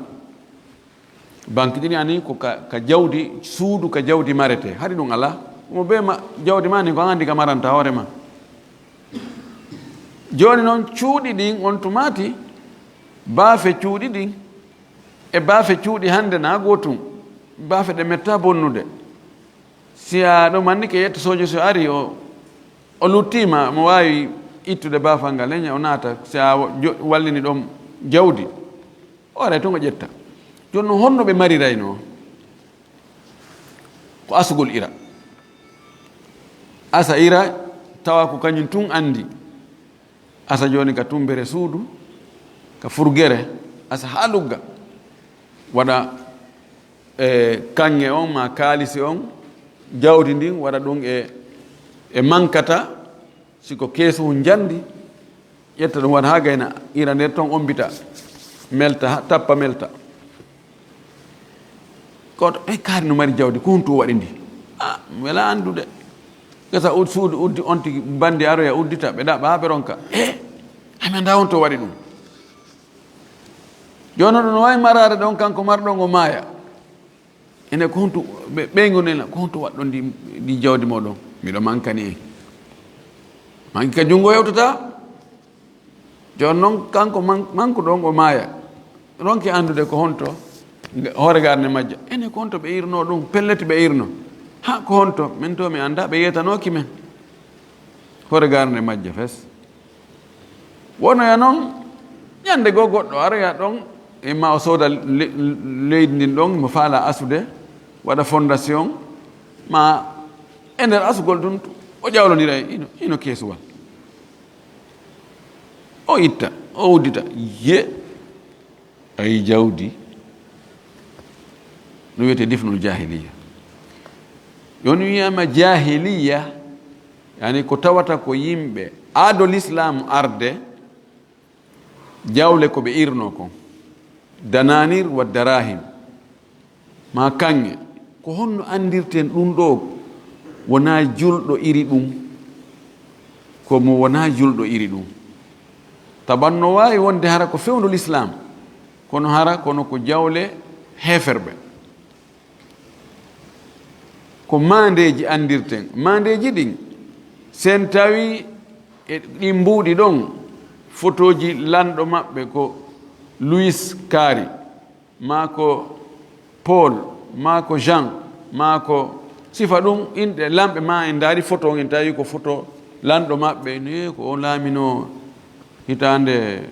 banque ɗini ani ko ka jawdi suudu ka jawdi marete hari ɗum ala mo be jawdi ma ni ko andi ka maranta hoorema joni noon cuuɗi ɗin on tumati baafe cuuɗi ɗin e baafe cuuɗi hande na gotum baafe ɗe metta bonnude si a ɗo manni ke yetta sojo so ari o luttima mo wawi ittude baafal ngal leña o naata si a wallini ɗon jawdi o ara to ngo ƴetta joni noon honno ɓe marirayno ko asugol ira asa ira tawa ko kañum tun andi asa joni ka tumbere suudu ka furgere asa ha lugga waɗa kanŋe on ma kaalisi on jawdi ndin waɗa ɗum e mankata siko keeso hun jandi ƴetta ɗum waɗa ha gayna ira nder ton ombita melta tappa melta koto kaari no mari jawdi ko huntu waɗi ndi wela andude gasa suudu uddi on tigi bandi aroya uddita ɓe ɗaɓa ha ɓe ronka ami anda on to waɗi ɗum jono ɗum no wawi marade ɗon kanko marɗon o maaya ene ko huntu ɓeygonela ko huntu waɗɗon ndi jawdi moɗon miɗo mankani en manki ka junngo yewtata joni noon kanko manku ɗon o maaya ronki andude ko honto hoore garne majja ene ko honto ɓe irno ɗum pelleti ɓe irno ha ko honto min to mi anda ɓe yetanoki men hoore garne majja fes wonoya noon ñande goo goɗɗo aroya ɗon imma o sooda leydi ndin ɗon mo faala asude waɗa fondation ma e nder asugol ɗum o ƴawlodira ino keesuwal o itta o uddita ye ayi jawdi no wiyete difnul jahiliya yoni wiyama jahiliya yani ko tawata ko yimɓe aado l'islam arde jawle ko ɓe irno kon dananir wa darahim ma kanŋe ko honno andirten ɗum ɗo wona julɗo iri ɗum ko mo wona julɗo iri ɗum tabanno wawi wonde hara ko fewndol islam kono hara kono ko jawle heferɓe ko mandeji andirten mandeji ɗin sen tawi e ɗi mbuuɗi ɗon photoji lanɗo maɓɓe ko Louis Kari ma ko Paul ma ko Jean ma ko sifa ɗum inɗe lamɓe ma en daari photo en tawi ko photo lanɗo maɓɓe ni ko on laamino hitande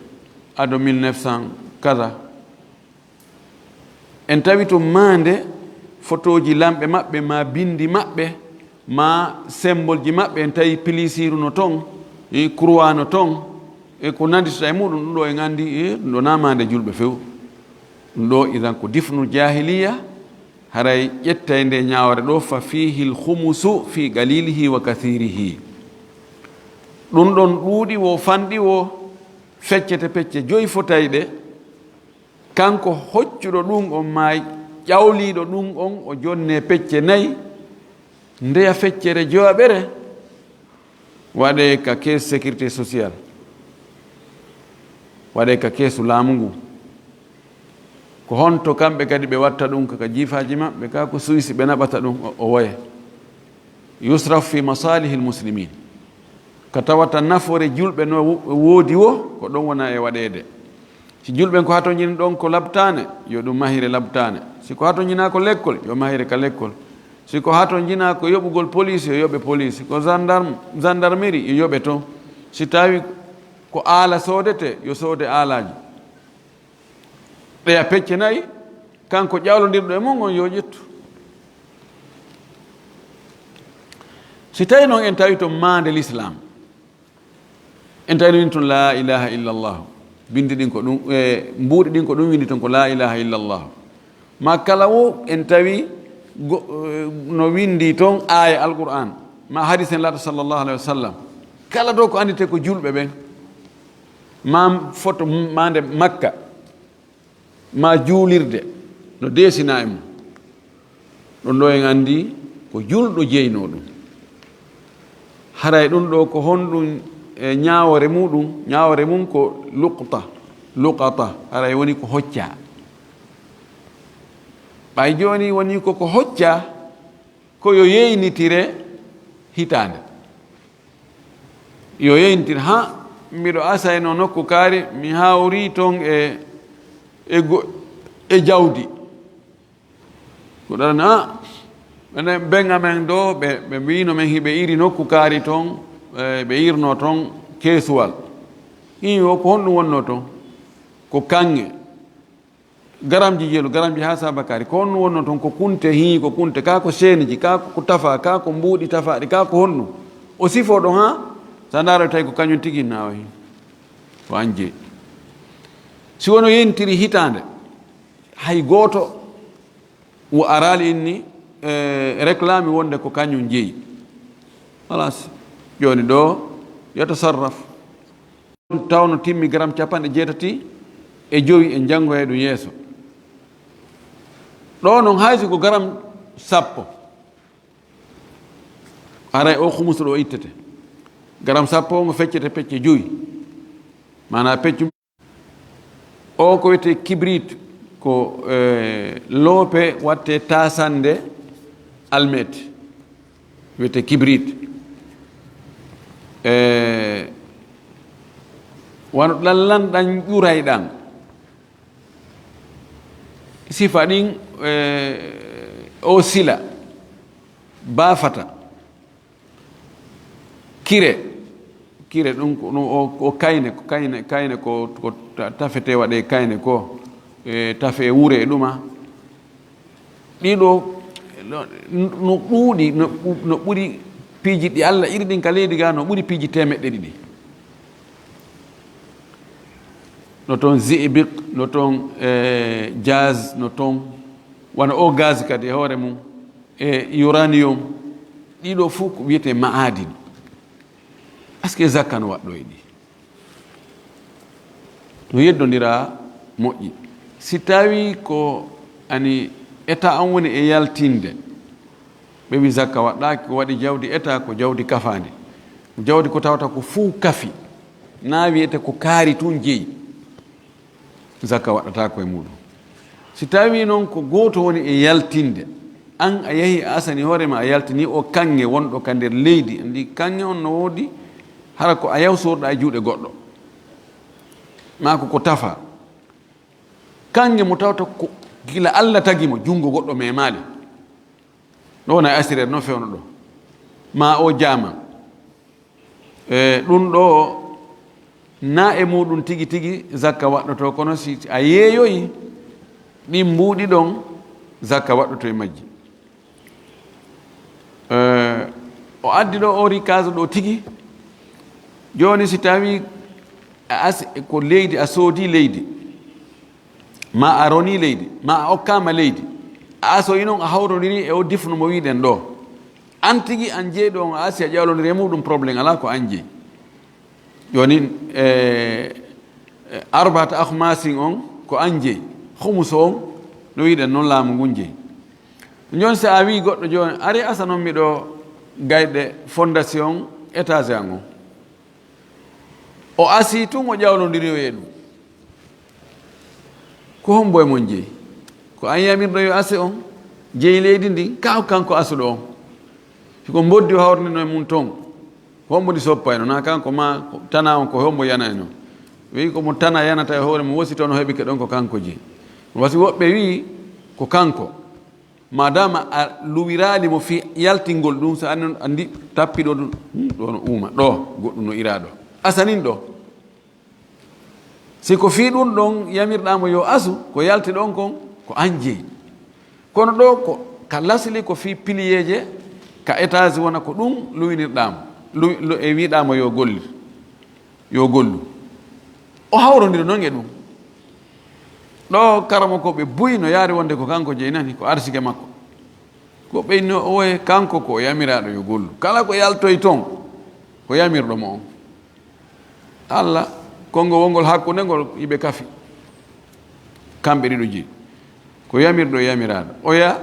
ado 1900 kaza en tawi to mande photoji lamɓe maɓɓe ma bindi maɓɓe ma symbole ji maɓɓe en tawi pilisiru no ton e croix no ton e ko nanditata e muɗum ɗum ɗo en andi ɗum ɗo namande julɓe few ɗum ɗo idan ko difnu jahiliya haray ƴetta nde ñawore ɗo fa fihi lhumusu fi galilihi wa kathirihi ɗum ɗon ɗuuɗi wo fanɗi wo feccete pecce joyi fotayi ɗe kanko hoccuɗo ɗum on ma ƴawliɗo ɗum on o jonne pecce nayi ndeya feccere jowaɓere waɗe ka caisse sécurité sociale waɗe ka keesu laamu ngu ko honto kamɓe kadi ɓe watta ɗum kaka jiifaji maɓɓe ka ko suysi ɓe naɓata ɗum o woya yusraf fi masalihi lmuslimin ko tawata nafoore julɓe no woodi wo ko ɗon wona e waɗede si julɓe ko hato jini ɗon ko labtane yo ɗum mahire labtane siko hato jina ko lekkol yo mahire ka lekkol siko hato jina ko yoɓugol police yo yoɓe police ko gendarmerie yo yoɓe toon si tawi ko aala soodete yo soode aalaji ɗeya pecce nayi kanko ƴawlodirɗo e mum on yo ƴettu si tawi noon en tawi to mande l'islam en tawi ɗum toon la ilaha illallah bindi ɗin ko ɗum e mbuuɗi ɗin ko ɗum windi toon ko la ilaha illallah ma kala wo en tawi no windi toon aya alquran ma hadis en laata sallllahu alayhi wa sallam kala ɗo ko andite ko julɓe ɓen ma photo mande makka ma juulirde no desina e mum ɗon ɗo en andi ko julɗo jeyno ɗum haray ɗum ɗo ko honɗum e ñawore muɗum ñawore mum ko luqata haray woni ko hocca ɓay joni woni koko hocca ko yo yeynitire hitande yo yeynitire ha mbiɗo asayno nokku kaari mi hawri toon e jawdi ko ɗaɗan ene ben amen ɗo ɓe mbino men hiɓe iri nokku kaari toon ɓe irno toon keesuwal imi o ko honɗum wonno toon ko kanŋe garamji jeelu garamji ha sabakari ko honɗum wonno toon ko kunte hi ko kunte ka ko seeniji ka ko tafa ka ko mbuuɗi tafaɗi ka ko honɗum o sifo ɗon ha sa ndaaro tawi ko kañum tigi nawa hin ko anje si wono yentiri hitande hay gooto wo arali inni réclame wonde ko kañum jeeyi halas joni ɗo yatasarraf tawno timmi gram 80 e joyi e janngoye ɗum yeeso ɗo noon haysi ko gram 10 aray o khumusu ɗo ittete gram 10 ngo feccete pecce joyi mana peccu o ko wiyete kibrit ko loope watte tasande almet wiyete kibrit wano ɗallanɗan ƴurayɗan sifa ɗin o sila baafata kire ɗum o kayne ko tafete waɗe kayne ko tafe e wure e ɗuma ɗiɗo no ɗuuɗi no ɓuri piiji ɗi Allah iri ɗin ka leydi ga no ɓuri piiji 100 no toon zibik no toon jaz no toon wona o gaz kadi e hoore mum e uranium ɗiɗo fof ko wiyete maadin est ce que zakka no waɗɗo e ɗi no yeddodira moƴƴi si tawi ko ani état an woni e yaltinde ɓe wi zakka waɗɗaki ko waɗi jawdi état ko jawdi kafandi jawdi ko tawata ko fuu kafi na wiyete ko kaari tun jeeyi zakka waɗata koye muɗum si tawi noon ko gooto woni e yaltinde an a yehi a asani hoorema a yaltini o kanŋe wonɗo ka nder leydi andi kanŋe on no woodi hara ko a yawsorɗa e juuɗe goɗɗo ma ko tafa kanŋe mo tawta ko gila Allah tagi mo junngo goɗɗo memali ɗo wona asirere no fewno ɗo ma o jama ɗum ɗo na e muɗum tigi tigi zakka waɗɗoto kono si a yeeyoyi ɗin mbuuɗi ɗon zakka waɗɗoto e majji o addi ɗo o rikase ɗo tigi joni si tawi ko leydi a soodi leydi ma a roni leydi ma a okkama leydi a asoyi noon a hawrodiri e o difnu mo wiɗen ɗo an tigi an jeeyɗo on a asi a ƴawlodiri e muɗum probléme ala ko an jeeyi joni arbata ahmasin on ko an jeeyi humuso on no wiɗen noon laamu ngun jeeyi joni so a wi goɗɗo joni ari asa noon miɗo gayɗe fondation étage an on o asi tun o ƴawlodiri e ɗum ko homboye mon jeeyi ko an yamirɗo yo ase on jeeyi leydi ndi kanko asuɗo on siko mboddi o hawrnino e mum toon hombodi soppayno na kanko ma tana on ko hombo yana e noon wi komo tana yanata e hoore mo wosi toon o heɓi ke ɗon ko kanko jeeyi wasi woɓɓe wi ko kanko madama a luwirali mo fi yaltingol ɗum so andi tappiɗo ɗum ɗo no uuma ɗo goɗɗum no ira ɗo asanin ɗo si ko fi ɗum ɗon yamirɗamo yo asu ko yalti ɗon kon ko an jeeyi kono ɗo ko ka lasli ko fi piliyeje ka étage wona ko ɗum luwinirɗamo e wiɗamo yo gollu o hawrodiri noon e ɗum ɗo karama ko ɓe buyi no yaari wonde ko kanko jeeyi nani ko arsike makko ko ɓeyno o woye kanko ko yamiraɗo yo gollu kala ko yaltoy toon ko yamirɗo mo on Allah kongo wongol hakkunde ngol yiɓe kafi kamɓe ɗiɗo jeeyi ko yamirɗo yamiraɗo oya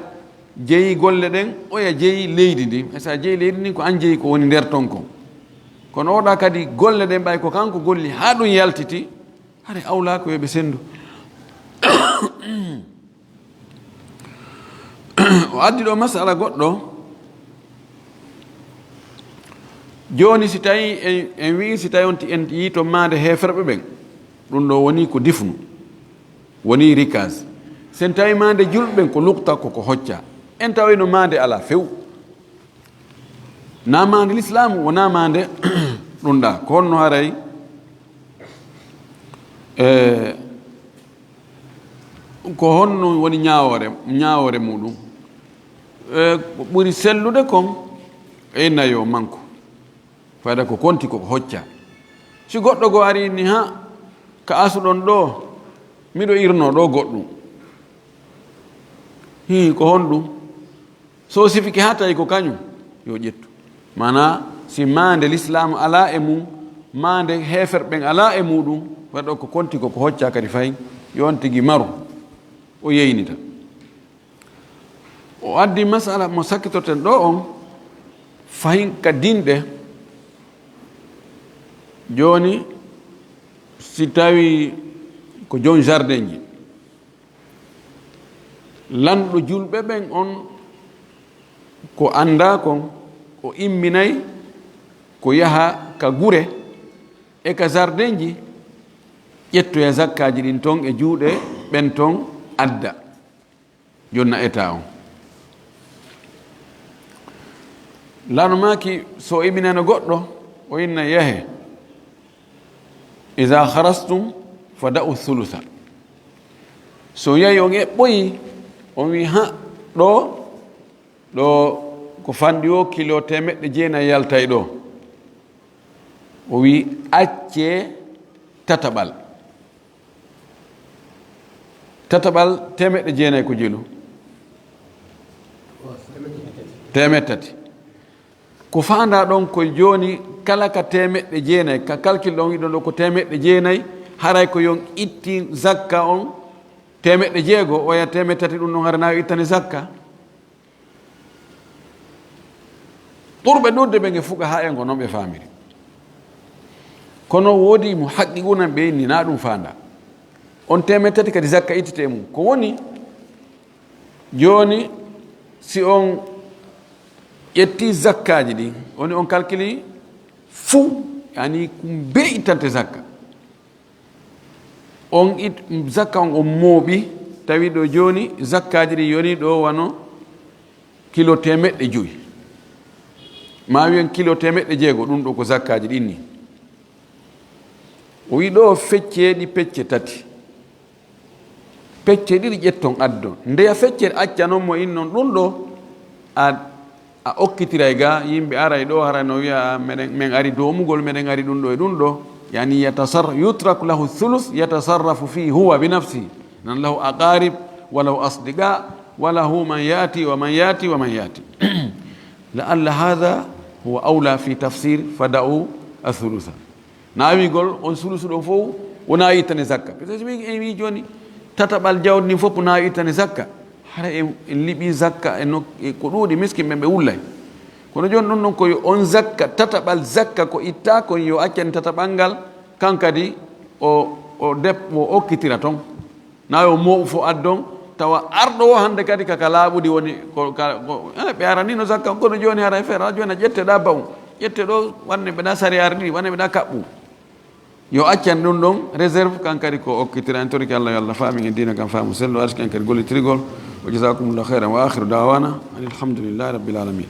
jeeyi golle ɗen oya jeeyi leydi ndi sa jeeyi leydi ndi ko an jeeyi ko woni nder ton kon kono oɗa kadi golle ɗen ɓay ko kanko golli ha ɗum yaltiti hare awla ko yoɓe sendu o addi ɗo masala goɗɗo joni si tawi en wi si tawi en yi to mande heferɓe ɓen ɗum ɗo woni ko difnu woni rikase sen tawi mande julɓe ɓen ko lukta koko hocca en tawino mande ala few na mande l'islamu wona mande ɗum ɗa ko honno haray ko honno woni ñawore muɗum ɓuri sellude kon e nayo manko fayda ko konti koko hocca si goɗɗo go ari ni ha ka asuɗon ɗo miɗo irno ɗo goɗɗum ko honɗum so sifiki ha tawi ko kañum yo ƴettu mana si mande l'islamu ala e mum mande heferɓen ala e muɗum waɗo ko konti koko hocca kadi fayi yon tigui maru o yeynita o addi masala mo sakkitorten ɗo on fayin ka dinɗe joni si tawi ko jon jardin ji lanɗo julɓe ɓen on ko anda kon o imminay ko yaha ka gure e ka jardin ji ƴettoya zakkaji ɗin ton e juuɗe ɓen ton adda jonna état on lanomaki so iminano goɗɗo o inna yahe ida harastum fa da'u thulutha so yahi on eɓɓoyi on wi ha ɗo ko fanɗi o kilo 900 yaltay ɗo o wi acce tataɓal 900 ko jelu 300 ko fanda ɗon ko joni kala ka 900 ka calcul ɗon wiɗon ɗo ko 900 haray ko yon itti zakka on 600 oya 300 ɗum ɗon hara nawi ittani zakka ɓurɓe ɗurde ɓe nge fuka ha en ko noon ɓe famiri kono woodi mo haqqiguna ɓe ni na ɗum fanda on temetati kadi zakka ittete mum ko woni joni si on ƴetti zakkaji ɗi woni on calculi fuu yani kum be ittante zakka on zakka on on mooɓi tawi ɗo joni zakkaji ɗi yoni ɗo wano kilo temeɗɗe joyi ma wiyen kilo temeɗɗe jeego ɗum ɗo ko zakkaji ɗin ni o wi ɗo fecceɗi pecce tati pecce ɗiɗi ƴetton addon ndeya feccere acca noon mo in noon ɗum ɗo a okkitiray ga yimɓe aray ɗo hara no wiya men ari domugol meɗen ari ɗum ɗo e ɗum ɗo yani yutraku lahu thuluth yatasarrafu fi huwa bi nafsihi nan lahu aqarib walahu asdiqa walahu man yati wa man yati wa man yati لعل هذا هو أولى في تفسير فدعوا الثلث ناوي قول on ثلث ɗo fof wona ittane zakka parce que mi wi joni tataɓal jawdi ni fof na ittane zakka hara en liɓi zakka ko ɗuuɗi miskin ɓe wullay kono joni ɗum ɗon koyo on zakka tataɓal zakka ko itta kon yo accani tataɓal ngal kankadi o debbo o okkitira toon na yo moɓu fo addon tawa arɗo o hande kadi kaka laaɓuɗi woni ɓe arani no zakka kono joni hara e feere joni a ƴetteɗa baw ƴette ɗo wanne ɓeɗa sariyare ɗiɗi wanne ɓeɗa kaɓɓu yo accan ɗum ɗon réserve kankadi ko okkitira en toriki allah yo allah faami en dina kam faamu sello arsi kankadi gollitirigol wa jasakumullahu khairan wa akhiru dawana alhamdulillahi rabbil alamin